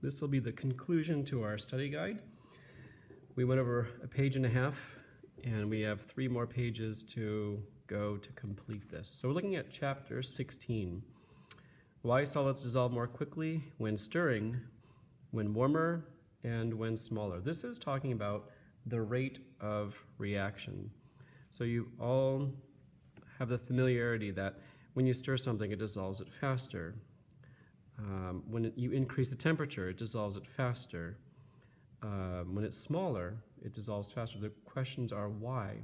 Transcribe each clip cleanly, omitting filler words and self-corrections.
This will be the conclusion to our study guide. We went over a page and a half, and we have 3 more pages to go to complete this. So we're looking at chapter 16. Why solids dissolve more quickly when stirring, when warmer, and when smaller. This is talking about the rate of reaction. So you all have the familiarity that when you stir something, it dissolves it faster. When you increase the temperature, it dissolves it faster. When it's smaller, it dissolves faster. The questions are why.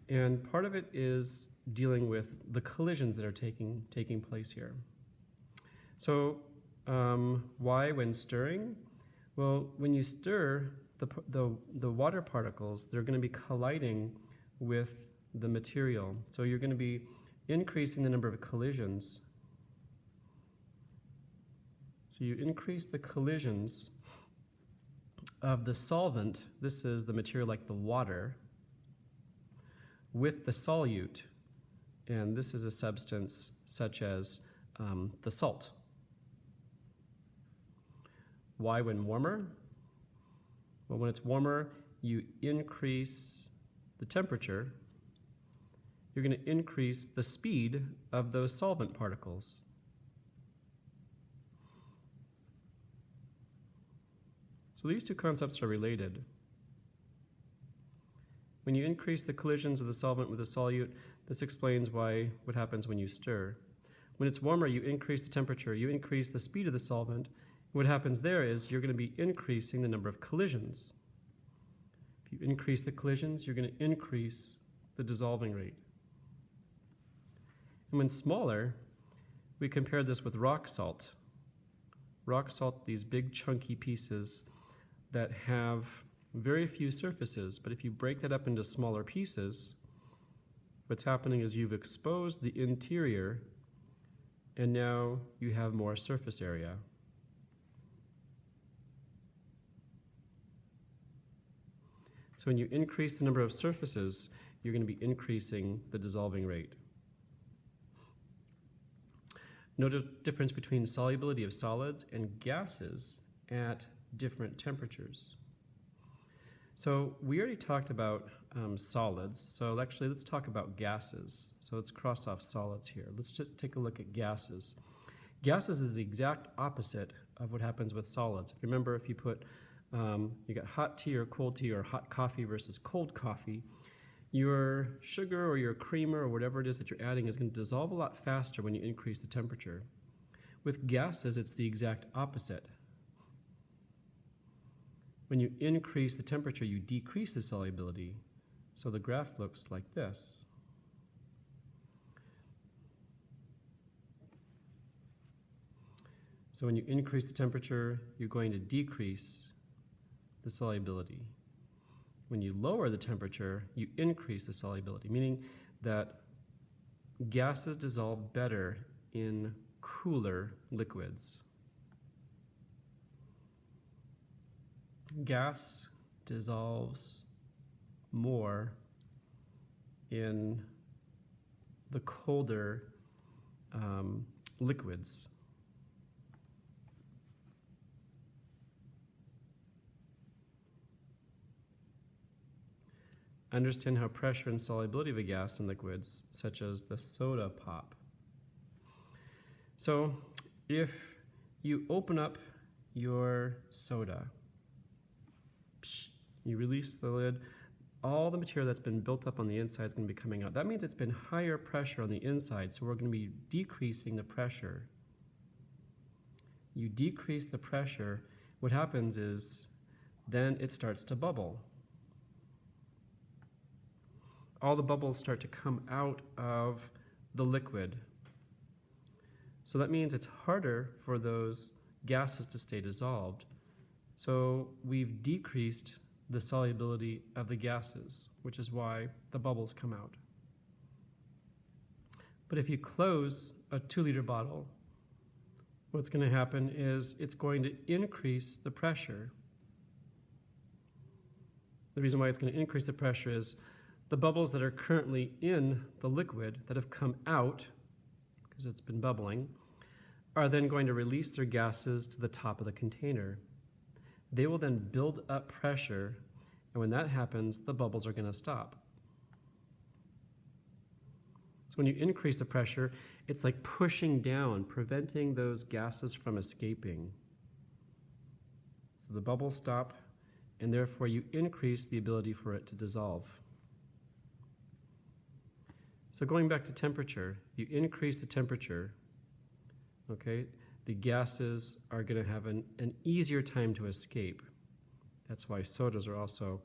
And part of it is dealing with the collisions that are taking place here. So why when stirring? Well, when you stir, the water particles, they're going to be colliding with the material. So you're going to be increasing the number of collisions. So you increase the collisions of the solvent, this is the material like the water, with the solute, and this is a substance such as the salt. Why when warmer? Well, when it's warmer, you increase the temperature, you're going to increase the speed of those solvent particles. So these two concepts are related. When you increase the collisions of the solvent with the solute, this explains what happens when you stir. When it's warmer, you increase the temperature, you increase the speed of the solvent. What happens there is you're going to be increasing the number of collisions. If you increase the collisions, you're going to increase the dissolving rate. And when smaller, we compared this with rock salt. Rock salt, these big chunky pieces that have very few surfaces, but if you break that up into smaller pieces, what's happening is you've exposed the interior and now you have more surface area. So when you increase the number of surfaces, you're going to be increasing the dissolving rate. Note a difference between solubility of solids and gases at different temperatures. So we already talked about solids, so actually let's talk about gases. So let's cross off solids here. Let's just take a look at gases. Gases is the exact opposite of what happens with solids. Remember, if you put, you got hot tea or hot coffee versus cold coffee, your sugar or your creamer or whatever it is that you're adding is going to dissolve a lot faster when you increase the temperature. With gases, it's the exact opposite. When you increase the temperature, you decrease the solubility. So the graph looks like this. So when you increase the temperature, you're going to decrease the solubility. When you lower the temperature, you increase the solubility, meaning that gases dissolve better in cooler liquids. Gas dissolves more in the colder liquids. Understand how pressure and solubility of a gas in liquids, such as the soda pop. So if you open up your soda, you release the lid, all the material that's been built up on the inside is going to be coming out. That means it's been higher pressure on the inside, so we're going to be decreasing the pressure. You decrease the pressure, what happens is then it starts to bubble. All the bubbles start to come out of the liquid. So that means it's harder for those gases to stay dissolved. So we've decreased the solubility of the gases, which is why the bubbles come out. But if you close a 2-liter bottle, what's going to happen is it's going to increase the pressure. The reason why it's going to increase the pressure is the bubbles that are currently in the liquid that have come out, because it's been bubbling, are then going to release their gases to the top of the container. They will then build up pressure, and when that happens, the bubbles are going to stop. So when you increase the pressure, it's like pushing down, preventing those gases from escaping. So the bubbles stop, and therefore you increase the ability for it to dissolve. So going back to temperature, you increase the temperature, okay, the gases are going to have an easier time to escape. That's why sodas are also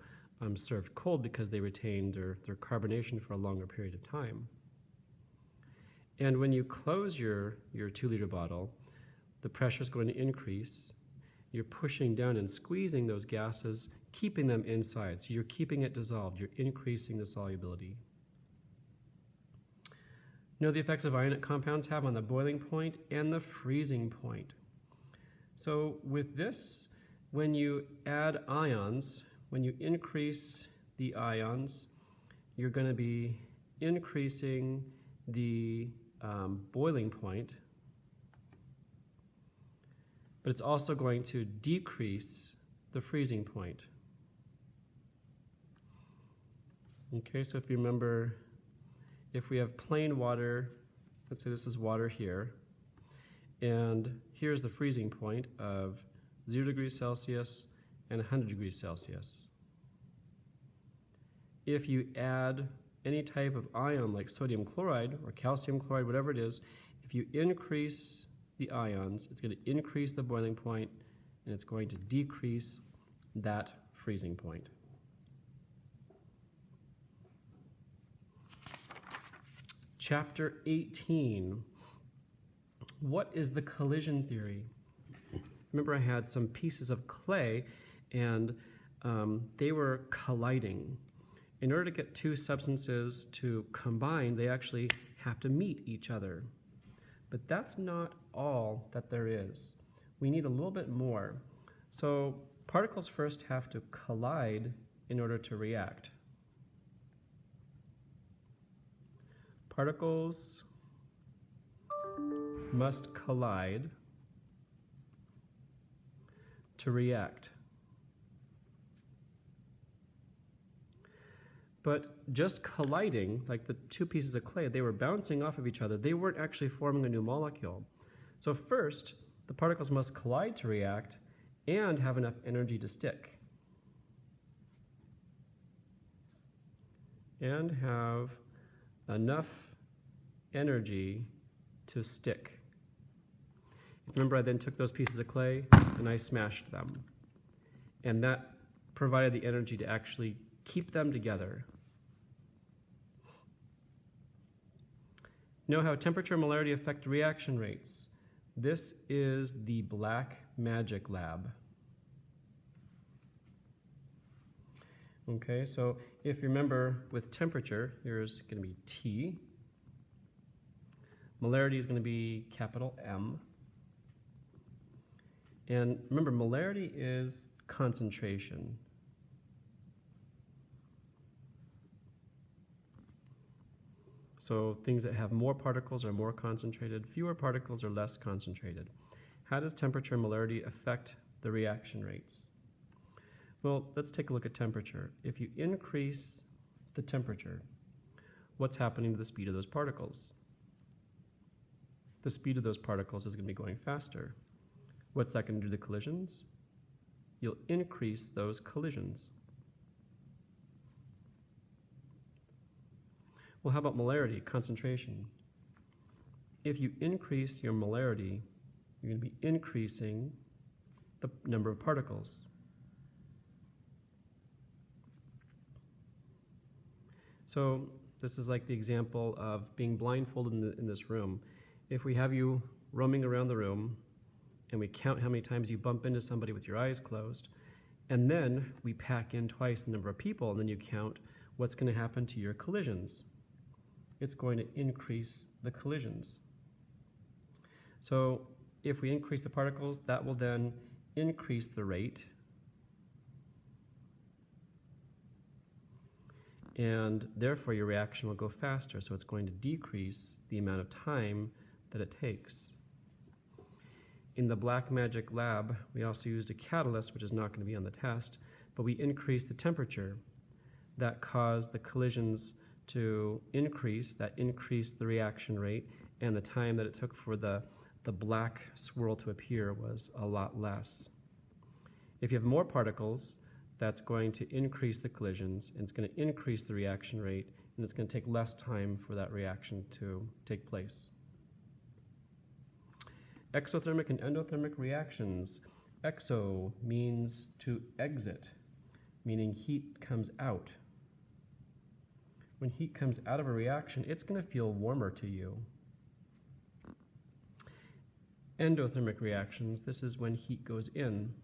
served cold, because they retain their carbonation for a longer period of time. And when you close your 2-liter bottle, the pressure is going to increase. You're pushing down and squeezing those gases, keeping them inside. So you're keeping it dissolved. You're increasing the solubility. Know the effects of ionic compounds have on the boiling point and the freezing point. So with this, when you add ions, when you increase the ions, you're going to be increasing the boiling point, but it's also going to decrease the freezing point. Okay, so if you remember, if we have plain water, let's say this is water here, and here's the freezing point of 0 degrees Celsius and 100 degrees Celsius. If you add any type of ion like sodium chloride or calcium chloride, whatever it is, if you increase the ions, it's going to increase the boiling point, and it's going to decrease that freezing point. Chapter 18. What is the collision theory? Remember, I had some pieces of clay, and they were colliding. In order to get two substances to combine, they actually have to meet each other. But that's not all that there is. We need a little bit more. So particles first have to collide in order to react. Particles must collide to react. But just colliding, like the two pieces of clay, they were bouncing off of each other. They weren't actually forming a new molecule. So first, the particles must collide to react and have enough energy to stick. And have enough energy to stick. Remember, I then took those pieces of clay and I smashed them. And that provided the energy to actually keep them together. Know how temperature and molarity affect reaction rates. This is the black magic lab. Okay, so if you remember with temperature, here's going to be T. Molarity is going to be capital M. And remember, molarity is concentration. So things that have more particles are more concentrated, fewer particles are less concentrated. How does temperature and molarity affect the reaction rates? Well, let's take a look at temperature. If you increase the temperature, what's happening to the speed of those particles? The speed of those particles is going to be going faster. What's that going to do to collisions? You'll increase those collisions. Well, how about molarity, concentration? If you increase your molarity, you're going to be increasing the number of particles. So this is like the example of being blindfolded in this room. If we have you roaming around the room and we count how many times you bump into somebody with your eyes closed, and then we pack in twice the number of people, and then you count what's going to happen to your collisions. It's going to increase the collisions. So if we increase the particles, that will then increase the rate. And therefore your reaction will go faster, so it's going to decrease the amount of time that it takes. In the Blackmagic lab, we also used a catalyst, which is not going to be on the test, but we increased the temperature. That caused the collisions to increase, that increased the reaction rate, and the time that it took for the black swirl to appear was a lot less. If you have more particles, that's going to increase the collisions, and it's going to increase the reaction rate, and it's going to take less time for that reaction to take place. Exothermic and endothermic reactions. Exo means to exit, meaning heat comes out. When heat comes out of a reaction, it's going to feel warmer to you. Endothermic reactions, this is when heat goes in.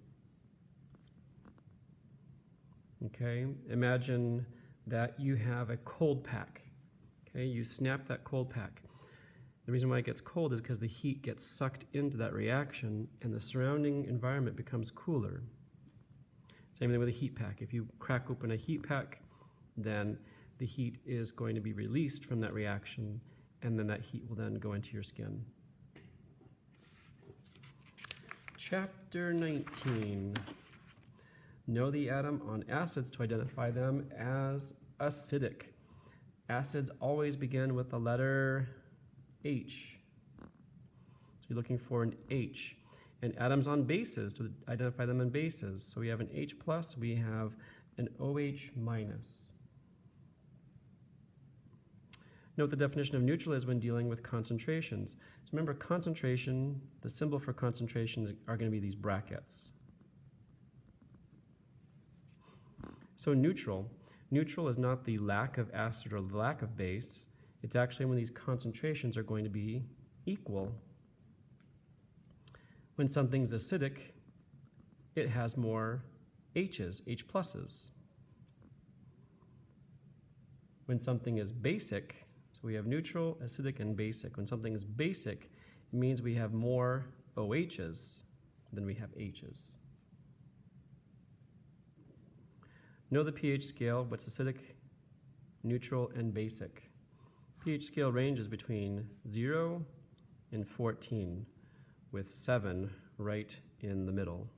Okay, imagine that you have a cold pack. Okay, you snap that cold pack. The reason why it gets cold is because the heat gets sucked into that reaction and the surrounding environment becomes cooler. Same thing with a heat pack. If you crack open a heat pack, then the heat is going to be released from that reaction, and then that heat will then go into your skin. Chapter 19. Know the atom on acids to identify them as acidic. Acids always begin with the letter H. So you're looking for an H. And atoms on bases to identify them in bases. So we have an H plus, we have an OH minus. Note the definition of neutral is when dealing with concentrations. So remember, concentration, the symbol for concentration are going to be these brackets. So neutral is not the lack of acid or the lack of base. It's actually when these concentrations are going to be equal. When something's acidic, it has more H's, H pluses. When something is basic, so we have neutral, acidic, and basic. When something is basic, it means we have more OH's than we have H's. Know the pH scale, what's acidic, neutral, and basic. pH scale ranges between 0 and 14, with 7 right in the middle.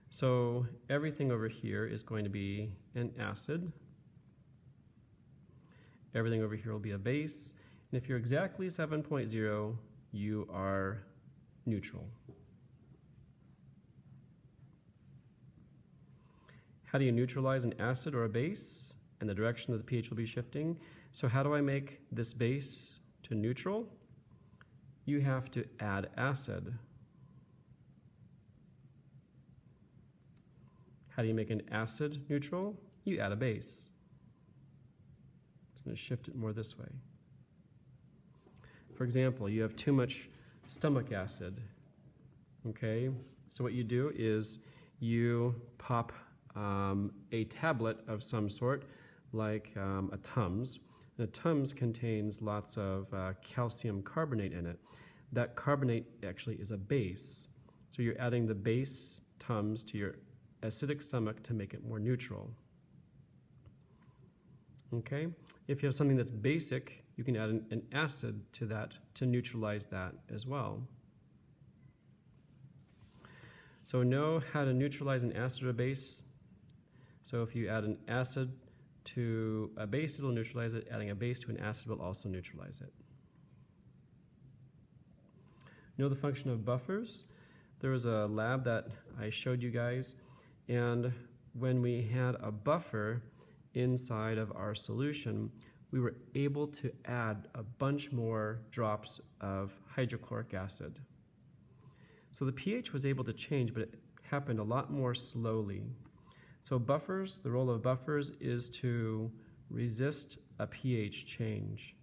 So everything over here is going to be an acid. Everything over here will be a base. And if you're exactly 7.0, you are neutral. How do you neutralize an acid or a base? And the direction that the pH will be shifting. So how do I make this base to neutral? You have to add acid. How do you make an acid neutral? You add a base. I'm going to shift it more this way. For example, you have too much stomach acid. Okay, so what you do is you pop a tablet of some sort, like a Tums. And a Tums contains lots of calcium carbonate in it. That carbonate actually is a base. So you're adding the base Tums to your acidic stomach to make it more neutral. Okay? If you have something that's basic, you can add an acid to that to neutralize that as well. So know how to neutralize an acid or a base. So if you add an acid to a base, it'll neutralize it. Adding a base to an acid will also neutralize it. Know the function of buffers. There was a lab that I showed you guys, and when we had a buffer inside of our solution, we were able to add a bunch more drops of hydrochloric acid. So the pH was able to change, but it happened a lot more slowly. So buffers, the role of buffers is to resist a pH change.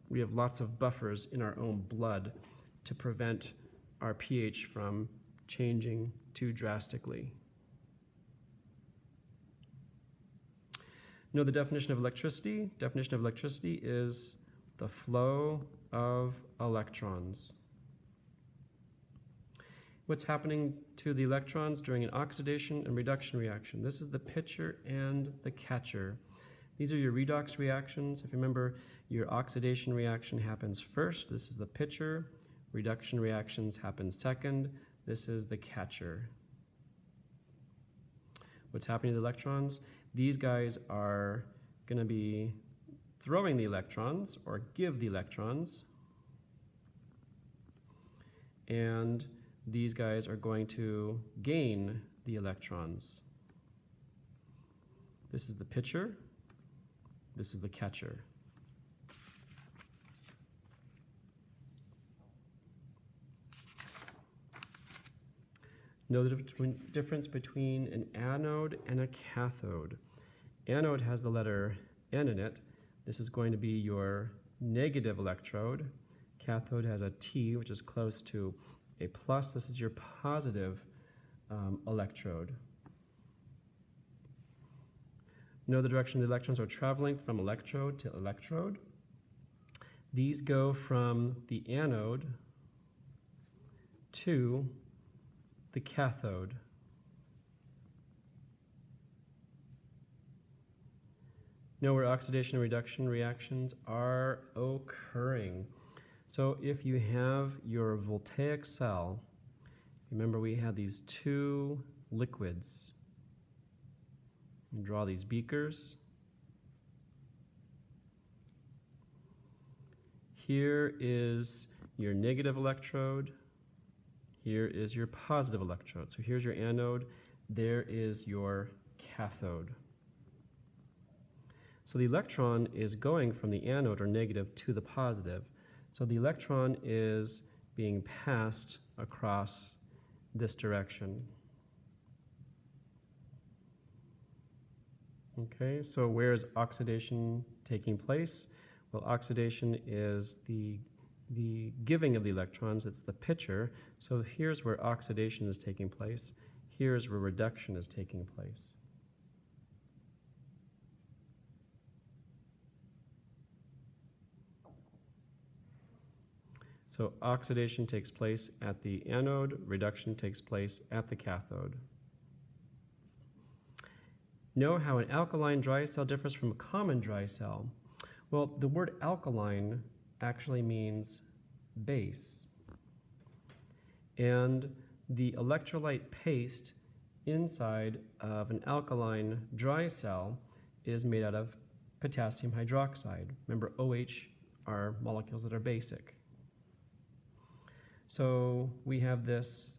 We have lots of buffers in our own blood to prevent our pH from changing too drastically. Know the definition of electricity? Definition of electricity is the flow of electrons. What's happening to the electrons during an oxidation and reduction reaction? This is the pitcher and the catcher. These are your redox reactions. If you remember, your oxidation reaction happens first. This is the pitcher. Reduction reactions happen second. This is the catcher. What's happening to the electrons? These guys are going to be throwing the electrons or give the electrons. And these guys are going to gain the electrons. This is the pitcher. This is the catcher. Know the difference between an anode and a cathode. Anode has the letter N in it. This is going to be your negative electrode. Cathode has a T, which is close to a plus. This is your positive electrode. Know the direction the electrons are traveling from electrode to electrode. These go from the anode to the cathode. Know where oxidation and reduction reactions are occurring. So if you have your voltaic cell, remember we had these two liquids. And draw these beakers. Here is your negative electrode. Here is your positive electrode. So here's your anode. There is your cathode. So the electron is going from the anode or negative to the positive. So the electron is being passed across this direction. Okay, so where is oxidation taking place? Well, oxidation is the giving of the electrons. It's the pitcher. So here's where oxidation is taking place. Here's where reduction is taking place. So oxidation takes place at the anode, reduction takes place at the cathode. Know how an alkaline dry cell differs from a common dry cell. Well, the word alkaline actually means base. And the electrolyte paste inside of an alkaline dry cell is made out of potassium hydroxide. Remember, OH are molecules that are basic. So we have this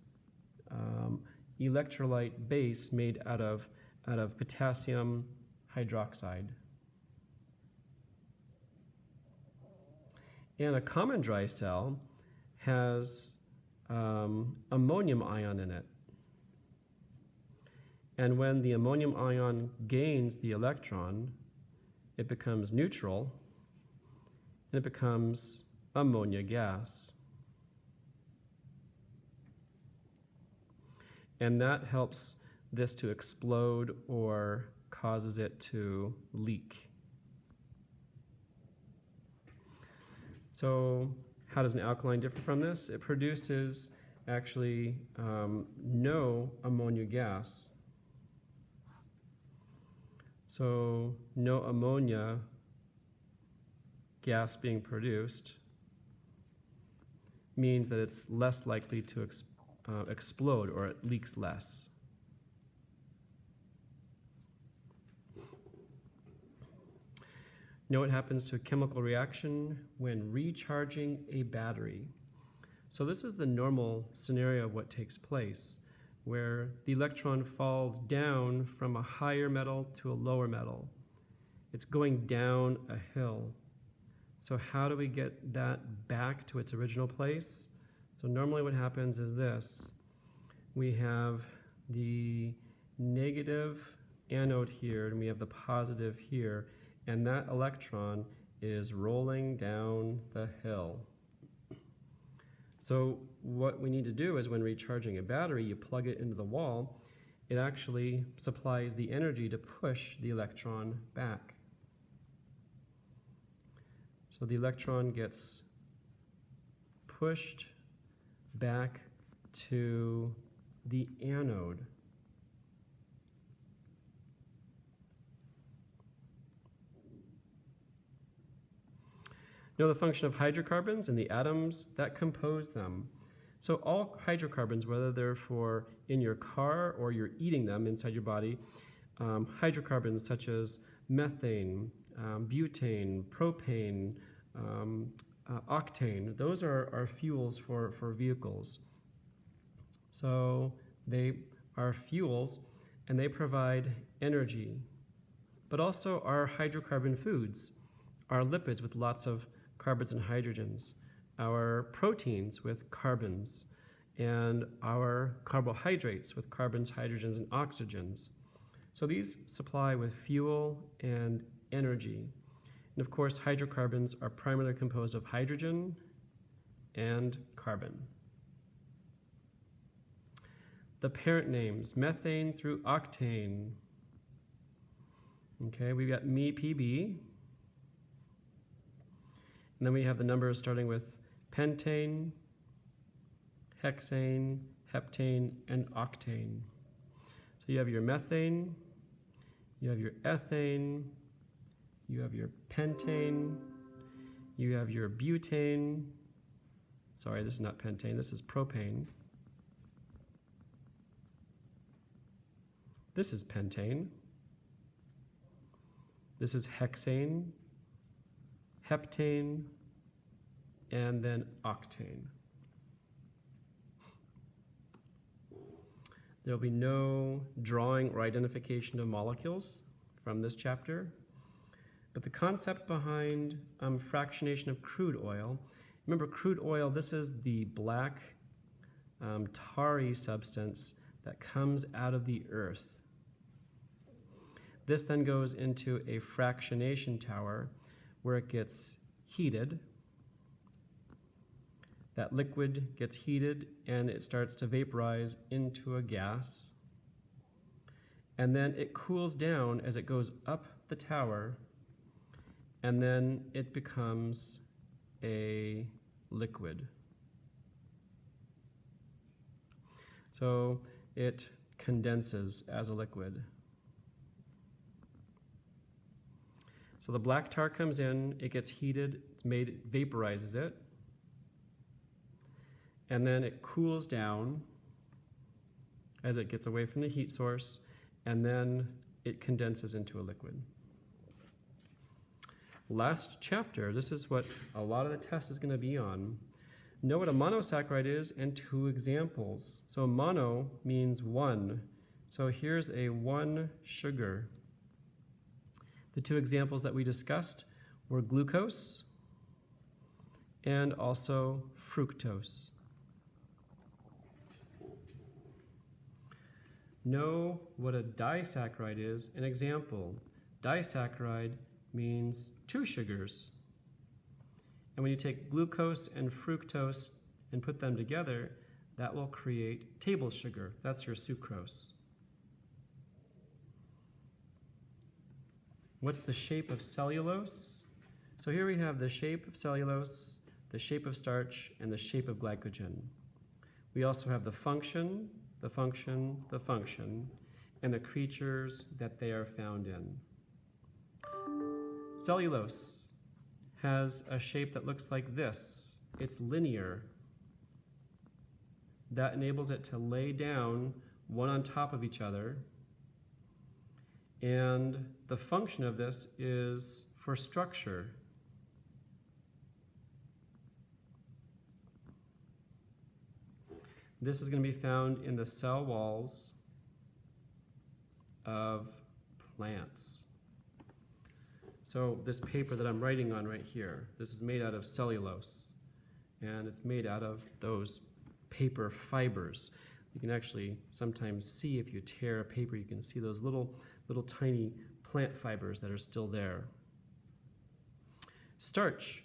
electrolyte base made out of potassium hydroxide. And a common dry cell has ammonium ion in it. And when the ammonium ion gains the electron, it becomes neutral, and it becomes ammonia gas. And that helps this to explode or causes it to leak. So how does an alkaline differ from this? It produces actually no ammonia gas. So no ammonia gas being produced means that it's less likely to explode, or it leaks less. Know what happens to a chemical reaction when recharging a battery. So this is the normal scenario of what takes place, where the electron falls down from a higher metal to a lower metal. It's going down a hill. So how do we get that back to its original place? So normally what happens is this. We have the negative anode here, and we have the positive here, and that electron is rolling down the hill. So what we need to do is when recharging a battery, you plug it into the wall, it actually supplies the energy to push the electron back. So the electron gets pushed back to the anode. know the function of hydrocarbons and the atoms that compose them. So all hydrocarbons, whether they're for in your car or you're eating them inside your body, hydrocarbons such as methane, butane, propane, octane, those are fuels for vehicles. So they are fuels and they provide energy, but also our hydrocarbon foods, our lipids with lots of carbons and hydrogens, our proteins with carbons, and our carbohydrates with carbons, hydrogens, and oxygens. So these supply with fuel and energy. And of course, hydrocarbons are primarily composed of hydrogen and carbon. The parent names, methane through octane. Okay, we've got MePB. And then we have the numbers starting with pentane, hexane, heptane, and octane. So you have your methane, you have your ethane, you have your pentane, you have your butane. Sorry, this is not pentane, this is propane. This is pentane. This is hexane, heptane, and then octane. There will be no drawing or identification of molecules from this chapter, but the concept behind fractionation of crude oil, remember crude oil, this is the black tarry substance that comes out of the earth. This then goes into a fractionation tower where it gets heated. That liquid gets heated and it starts to vaporize into a gas. And then it cools down as it goes up the tower, and then it becomes a liquid. So it condenses as a liquid. So the black tar comes in, it gets heated, it vaporizes it, and then it cools down as it gets away from the heat source, and then it condenses into a liquid. Last chapter, this is what a lot of the test is going to be on. Know what a monosaccharide is and two examples. So mono means one. So here's a one sugar. The two examples that we discussed were glucose and also fructose. Know what a disaccharide is. An example, disaccharide means two sugars. And when you take glucose and fructose and put them together, that will create table sugar. That's your sucrose. What's the shape of cellulose? So here we have the shape of cellulose, the shape of starch, and the shape of glycogen. We also have the function, the function, the function, and the creatures that they are found in. Cellulose has a shape that looks like this. It's linear. That enables it to lay down one on top of each other. And the function of this is for structure. This is going to be found in the cell walls of plants. So this paper that I'm writing on right here, this is made out of cellulose, and it's made out of those paper fibers. You can actually sometimes see, if you tear a paper, you can see those little tiny plant fibers that are still there. Starch.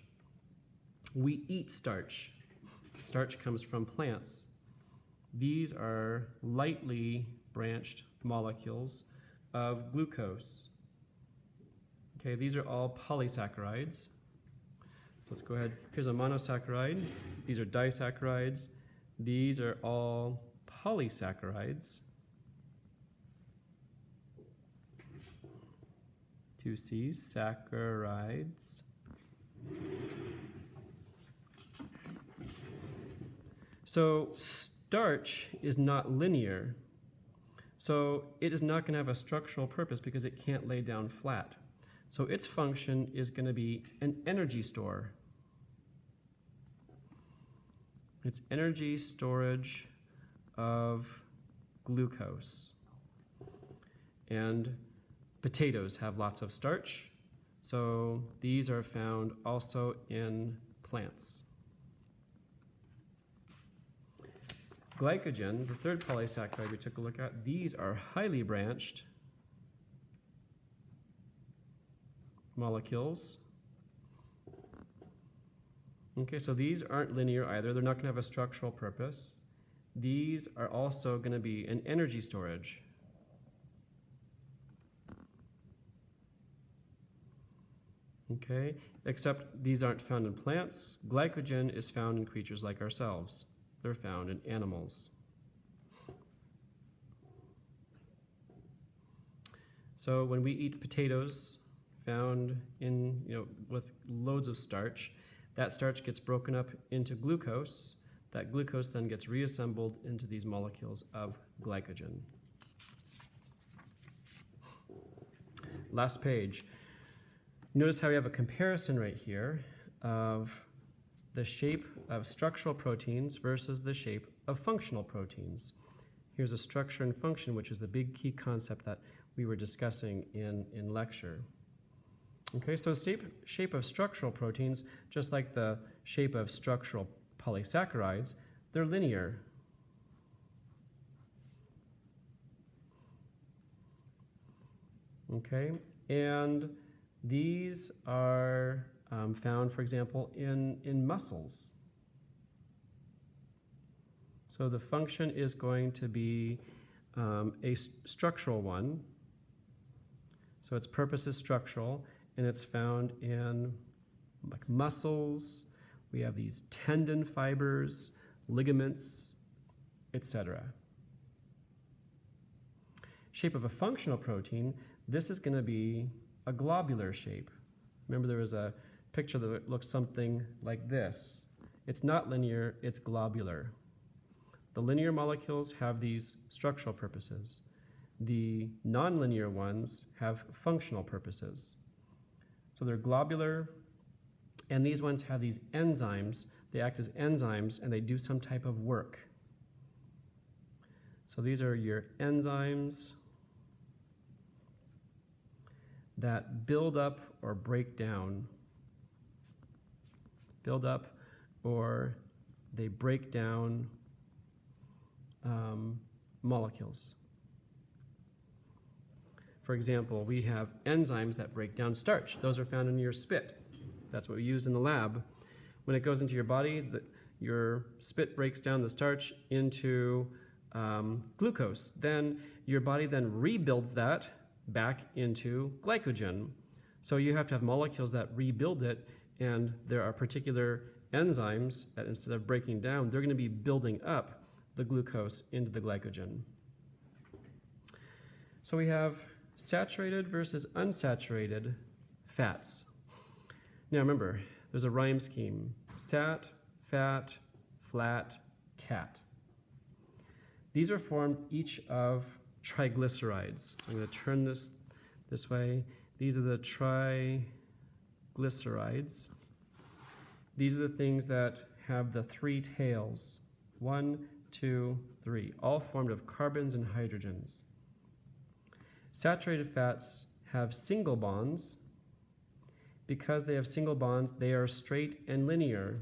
We eat starch. Starch comes from plants. These are lightly branched molecules of glucose. Okay, these are all polysaccharides. So let's go ahead. Here's a monosaccharide. These are disaccharides. These are all polysaccharides. 2 C's, saccharides. So starch is not linear, so it is not going to have a structural purpose because it can't lay down flat. So its function is going to be an energy store. It's energy storage of glucose. And potatoes have lots of starch, so these are found also in plants. Glycogen, the third polysaccharide we took a look at, these are highly branched molecules. Okay, so these aren't linear either. They're not going to have a structural purpose. These are also going to be an energy storage. Okay, except these aren't found in plants. Glycogen is found in creatures like ourselves. They're found in animals. So when we eat potatoes found in, with loads of starch, that starch gets broken up into glucose. That glucose then gets reassembled into these molecules of glycogen. Last page. Notice how we have a comparison right here of the shape of structural proteins versus the shape of functional proteins. Here's a structure and function, which is the big key concept that we were discussing in lecture. Okay, so shape of structural proteins, just like the shape of structural polysaccharides, they're linear. Okay, and these are found, for example, in muscles. So the function is going to be a structural one. So its purpose is structural, and it's found in like muscles. We have these tendon fibers, ligaments, etc. Shape of a functional protein, this is going to be a globular shape. Remember, there was a picture that looks something like this. It's not linear, it's globular. The linear molecules have these structural purposes. The nonlinear ones have functional purposes. So they're globular, and these ones have these enzymes. They act as enzymes, and they do some type of work. So these are your enzymes that build up or break down. Build up or they break down molecules. For example, we have enzymes that break down starch. Those are found in your spit. That's what we use in the lab. When it goes into your body, your spit breaks down the starch into glucose. Then your body then rebuilds that back into glycogen. So you have to have molecules that rebuild it, and there are particular enzymes that instead of breaking down, they're going to be building up the glucose into the glycogen. So we have saturated versus unsaturated fats. Now remember, there's a rhyme scheme. Sat, fat, flat, cat. These are formed each of triglycerides. So I'm going to turn this way. These are the triglycerides. These are the things that have the three tails. 1, 2, 3, all formed of carbons and hydrogens. Saturated fats have single bonds. Because they have single bonds, they are straight and linear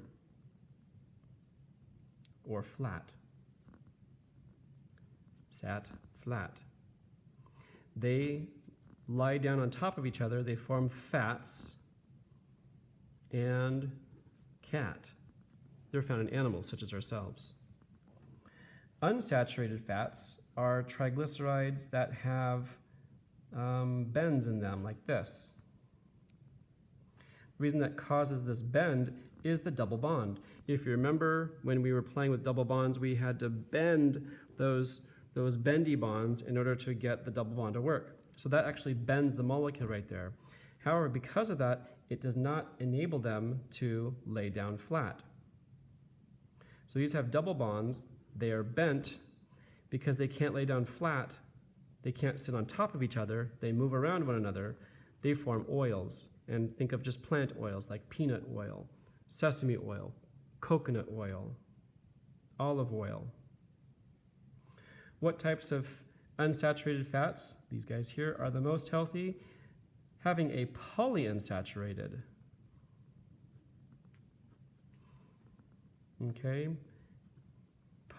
or flat. Sat, flat. They lie down on top of each other. They form fats and cat. They're found in animals such as ourselves. Unsaturated fats are triglycerides that have bends in them like this. The reason that causes this bend is the double bond. If you remember when we were playing with double bonds, we had to bend those bendy bonds in order to get the double bond to work. So that actually bends the molecule right there. However, because of that, it does not enable them to lay down flat. So these have double bonds. They are bent because they can't lay down flat. They can't sit on top of each other. They move around one another. They form oils. And think of just plant oils like peanut oil, sesame oil, coconut oil, olive oil. What types of unsaturated fats, these guys here, are the most healthy? Having a polyunsaturated. Okay,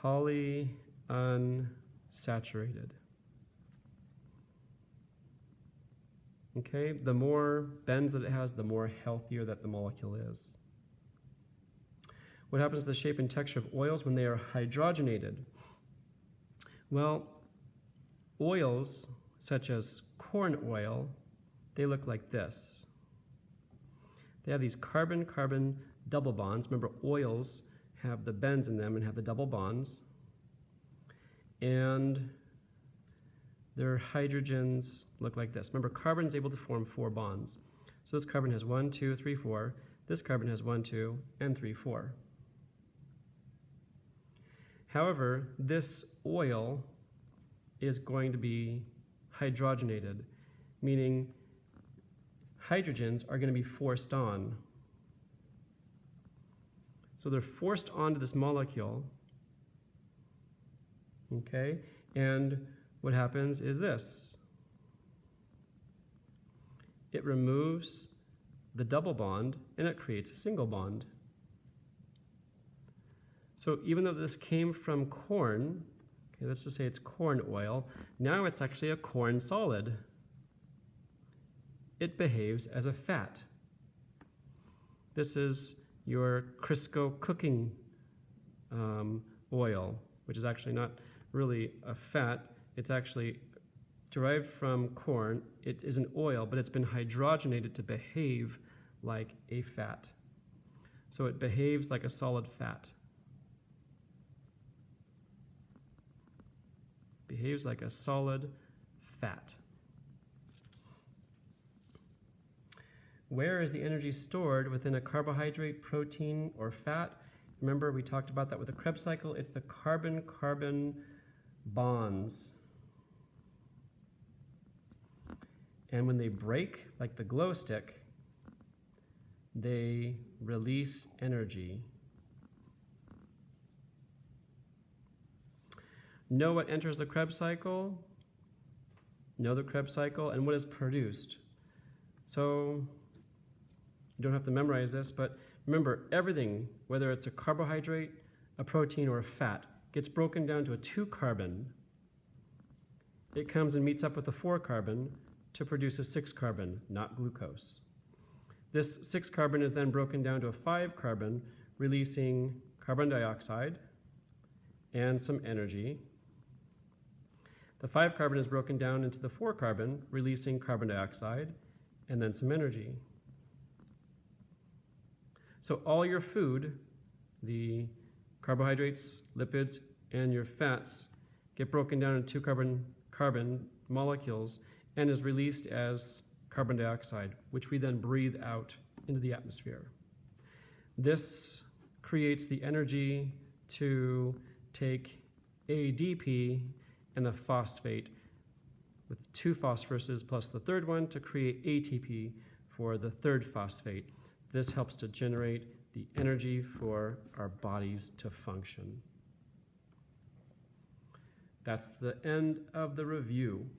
polyunsaturated. Okay, the more bends that it has, the more healthier that the molecule is. What happens to the shape and texture of oils when they are hydrogenated? Well, oils such as corn oil, they look like this. They have these carbon-carbon double bonds. Remember, oils have the bends in them and have the double bonds. And their hydrogens look like this. Remember, carbon is able to form 4 bonds. So this carbon has 1, 2, 3, 4. This carbon has 1, 2, and 3, 4. However, this oil is going to be hydrogenated, meaning hydrogens are going to be forced on. So they're forced onto this molecule, okay? And what happens is this. It removes the double bond and it creates a single bond. So even though this came from corn, okay, let's just say it's corn oil, now it's actually a corn solid. It behaves as a fat. This is your Crisco cooking oil, which is actually not really a fat. It's actually derived from corn. It is an oil, but it's been hydrogenated to behave like a fat. So it behaves like a solid fat. Behaves like a solid fat. Where is the energy stored within a carbohydrate, protein, or fat? Remember, we talked about that with the Krebs cycle. It's the carbon-carbon bonds. And when they break, like the glow stick, they release energy. Know what enters the Krebs cycle? Know the Krebs cycle and what is produced. So you don't have to memorize this, but remember, everything, whether it's a carbohydrate, a protein, or a fat, gets broken down to a 2-carbon. It comes and meets up with a 4-carbon to produce a 6-carbon, not glucose. This 6-carbon is then broken down to a 5-carbon, releasing carbon dioxide and some energy. The 5-carbon is broken down into the 4-carbon, releasing carbon dioxide and then some energy. So all your food, the carbohydrates, lipids, and your fats get broken down into 2-carbon molecules and is released as carbon dioxide, which we then breathe out into the atmosphere. This creates the energy to take ADP and a phosphate with 2 phosphoruses plus the 3rd one to create ATP for the 3rd phosphate. This helps to generate the energy for our bodies to function. That's the end of the review.